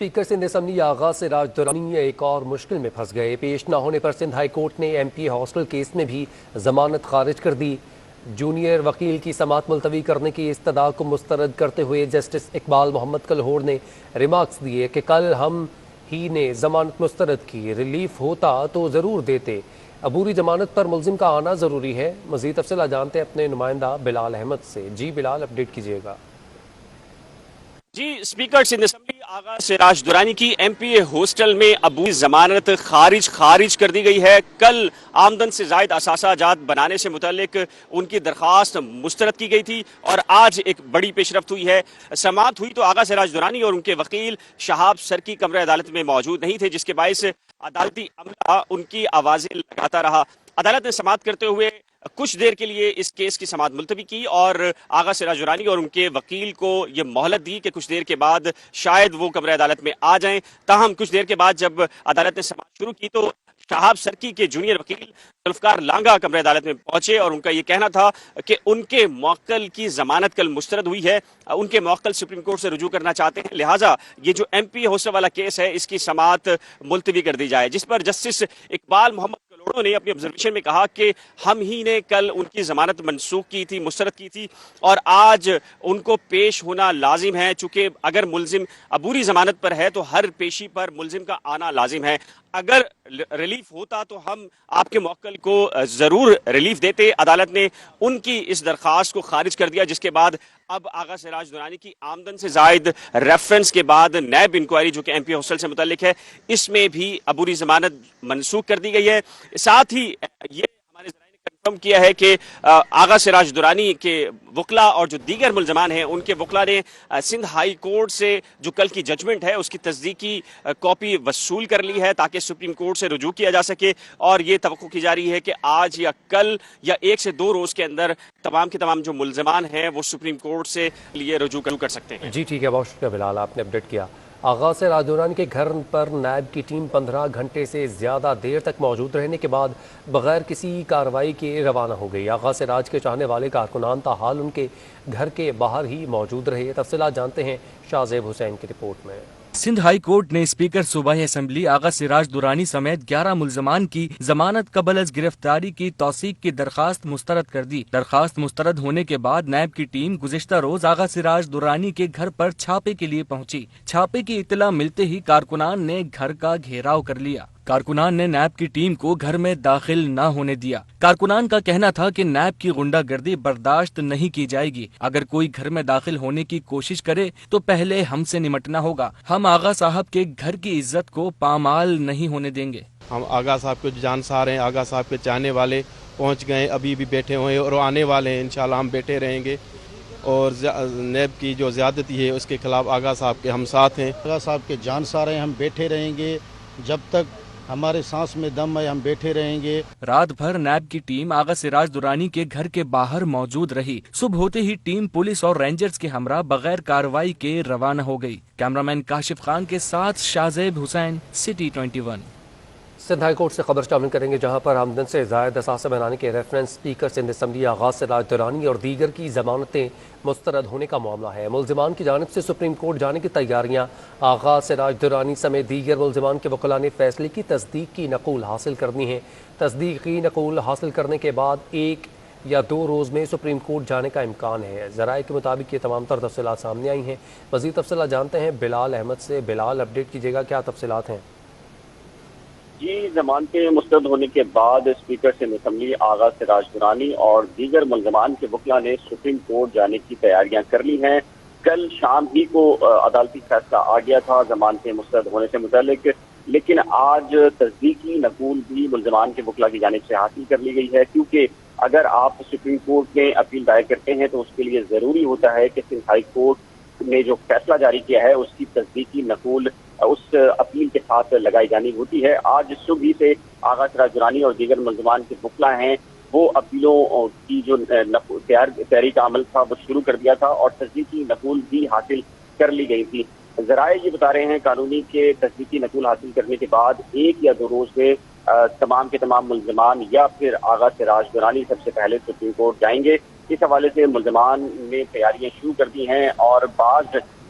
Speaker Sindh assembly Agha Siraj Durrani ایک اور مشکل میں پھنس گئے۔ پیش نہ ہونے پر سندھ ہائی کورٹ نے ایم پی ہاسٹل کیس میں بھی ضمانت خارج کر دی۔ جونیئر وکیل کی سماعت ملتوی کرنے کی استدعا کو مسترد کرتے ہوئے جسٹس اقبال محمد کلہوڑ نے ریمارکس دیے کہ کل ہم ہی نے ضمانت مسترد کی، ریلیف ہوتا تو ضرور دیتے، عبوری ضمانت پر ملزم کا آنا ضروری ہے۔ مزید تفصیلات جانتے ہیں اپنے نمائندہ بلال احمد سے۔ جی بلال، اپڈیٹ کیجیے گا۔ جی، اسپیکر سندھ اسمبلی آغا سراج درانی کی ایم پی اے ہاسٹل میں عبوری ضمانت خارج کر دی گئی ہے۔ کل آمدن سے زائد اثاثہ جات بنانے سے متعلق ان کی درخواست مسترد کی گئی تھی اور آج ایک بڑی پیش رفت ہوئی ہے۔ سماعت ہوئی تو آغا سراج درانی اور ان کے وکیل شہاب سرکی کمرہ عدالت میں موجود نہیں تھے، جس کے باعث عدالتی عملہ ان کی آوازیں لگاتا رہا۔ عدالت نے سماعت کرتے ہوئے کچھ دیر کے لیے اس کیس کی سماعت ملتوی کی اور آغا سراج درانی اور ان کے وکیل کو یہ مہلت دی کہ کچھ دیر کے بعد شاید وہ کمرہ عدالت میں آ جائیں۔ تاہم کچھ دیر کے بعد جب عدالت نے سماعت شروع کی تو شہاب سرکی کے جونیئر وکیل ذوالفقار لانگا کمرہ عدالت میں پہنچے اور ان کا یہ کہنا تھا کہ ان کے موکل کی ضمانت کل مسترد ہوئی ہے، ان کے موکل سپریم کورٹ سے رجوع کرنا چاہتے ہیں، لہٰذا یہ جو ایم پی ہاسٹل والا کیس ہے اس کی سماعت ملتوی کر دی جائے، جس پر جسٹس اقبال محمد کلہوڑ نے اپنی آبزرویشن میں کہا کہ ہم ہی نے کل ان کی ضمانت منسوخ کی تھی، مسترد کی تھی اور آج ان کو پیش ہونا لازم ہے، چونکہ اگر ملزم عبوری ضمانت پر ہے تو ہر پیشی پر ملزم کا آنا لازم ہے۔ اگر ریلیف ہوتا تو ہم آپ کے موکل کو ضرور ریلیف دیتے۔ عدالت نے ان کی اس درخواست کو خارج کر دیا، جس کے بعد اب آغا سراج درانی کی آمدن سے زائد ریفرنس کے بعد نیب انکوائری جو کہ ایم پی ہاسٹل سے متعلق ہے، اس میں بھی عبوری ضمانت منسوخ کر دی گئی ہے۔ ساتھ ہی یہ ہمارے ذرائع نے کنفرم کیا ہے کہ آغا سراج درانی کے وکلا اور جو دیگر ملزمان ہیں ان کے وکلا نے سندھ ہائی کورٹ سے جو کل کی ججمنٹ ہے اس کی تصدیقی کاپی وصول کر لی ہے تاکہ سپریم کورٹ سے رجوع کیا جا سکے، اور یہ توقع کی جا رہی ہے کہ آج یا کل یا 1 سے 2 روز کے اندر تمام کے تمام جو ملزمان ہیں وہ سپریم کورٹ سے لیے رجوع کر سکتے ہیں۔ جی ٹھیک ہے، بہت شکریہ بلال، آپ نے اپڈیٹ کیا۔ آغا سراج درانی کے گھر پر نیب کی ٹیم 15 گھنٹے سے زیادہ دیر تک موجود رہنے کے بعد بغیر کسی کارروائی کے روانہ ہو گئی۔ آغا سراج کے چاہنے والے کارکنان تاحال ان کے گھر کے باہر ہی موجود رہے۔ تفصیلات جانتے ہیں شاہزیب حسین کی رپورٹ میں۔ سندھ ہائی کورٹ نے اسپیکر صوبائی اسمبلی آغا سراج درانی سمیت 11 ملزمان کی ضمانت قبل از گرفتاری کی توثیق کی درخواست مسترد کر دی۔ درخواست مسترد ہونے کے بعد نیب کی ٹیم گزشتہ روز آغا سراج درانی کے گھر پر چھاپے کے لیے پہنچی۔ چھاپے کی اطلاع ملتے ہی کارکنان نے گھر کا گھیراؤ کر لیا۔ کارکنان نے نیب کی ٹیم کو گھر میں داخل نہ ہونے دیا۔ کارکنان کا کہنا تھا کہ نیب کی غنڈہ گردی برداشت نہیں کی جائے گی، اگر کوئی گھر میں داخل ہونے کی کوشش کرے تو پہلے ہم سے نمٹنا ہوگا، ہم آغا صاحب کے گھر کی عزت کو پامال نہیں ہونے دیں گے۔ ہم آغا صاحب کو جانسار ہیں، آغا صاحب کے چاہنے والے پہنچ گئے، ابھی بھی بیٹھے ہوئے ہیں اور آنے والے ہیں، انشاءاللہ ہم بیٹھے رہیں گے، اور نیب کی جو زیادتی ہے اس کے خلاف آغا صاحب کے ہم ساتھ ہیں۔ آغا صاحب کے جانسار ہیں، ہم بیٹھے رہیں گے، جب تک ہمارے سانس میں دم ہے ہم بیٹھے رہیں گے۔ رات بھر نیب کی ٹیم آغا سراج درانی کے گھر کے باہر موجود رہی۔ صبح ہوتے ہی ٹیم پولیس اور رینجرز کے ہمراہ بغیر کارروائی کے روانہ ہو گئی۔ کیمرامین کاشف خان کے ساتھ شاہزیب حسین، سٹی 21۔ سندھ ہائی کورٹ سے خبر شامل کریں گے، جہاں پر آمدن سے زائد اثاثہ بنانے کے reference speaker Sindh assembly Agha Siraj Durrani اور دیگر کی ضمانتیں مسترد ہونے کا معاملہ ہے۔ ملزمان کی جانب سے سپریم کورٹ جانے کی تیاریاں۔ آغا سراج درانی سمیت دیگر ملزمان کے وکلاء نے فیصلے کی تصدیق کی نقول حاصل کرنی ہے۔ تصدیقی نقول حاصل کرنے کے بعد 1 یا 2 روز میں سپریم کورٹ جانے کا امکان ہے۔ ذرائع کے مطابق یہ تمام تر تفصیلات سامنے آئی ہیں۔ مزید تفصیلات جانتے ہیں بلال احمد سے۔ بلال، اپڈیٹ کیجیے گا، کیا تفصیلات ہیں؟ جی، ضمانتیں مسترد ہونے کے بعد اسپیکر سندھ اسمبلی آغا سراج درانی اور دیگر ملزمان کے وکلا نے سپریم کورٹ جانے کی تیاریاں کر لی ہیں۔ کل شام ہی کو عدالتی فیصلہ آ گیا تھا ضمانتیں مسترد ہونے سے متعلق، لیکن آج تصدیقی نقول بھی ملزمان کے وکلا کی جانب سے حاصل کر لی گئی ہے، کیونکہ اگر آپ سپریم کورٹ میں اپیل دائر کرتے ہیں تو اس کے لیے ضروری ہوتا ہے کہ سندھ ہائی کورٹ نے جو فیصلہ جاری کیا ہے اس کی تصدیقی نقول اس اپیل کے ساتھ لگائی جانی ہوتی ہے۔ آج صبح ہی سے آغا سراج درانی اور دیگر ملزمان کے وکلا ہیں وہ اپیلوں کی جو تیاری کا عمل تھا وہ شروع کر دیا تھا اور تصدیقی نقول بھی حاصل کر لی گئی تھی۔ ذرائع یہ بتا رہے ہیں قانونی کے تصدیقی نقول حاصل کرنے کے بعد 1 یا 2 روز میں تمام کے تمام ملزمان یا پھر آغا سراج درانی سب سے پہلے سپریم کورٹ جائیں گے۔ اس حوالے سے ملزمان نے تیاریاں شروع کر دی ہیں اور بعض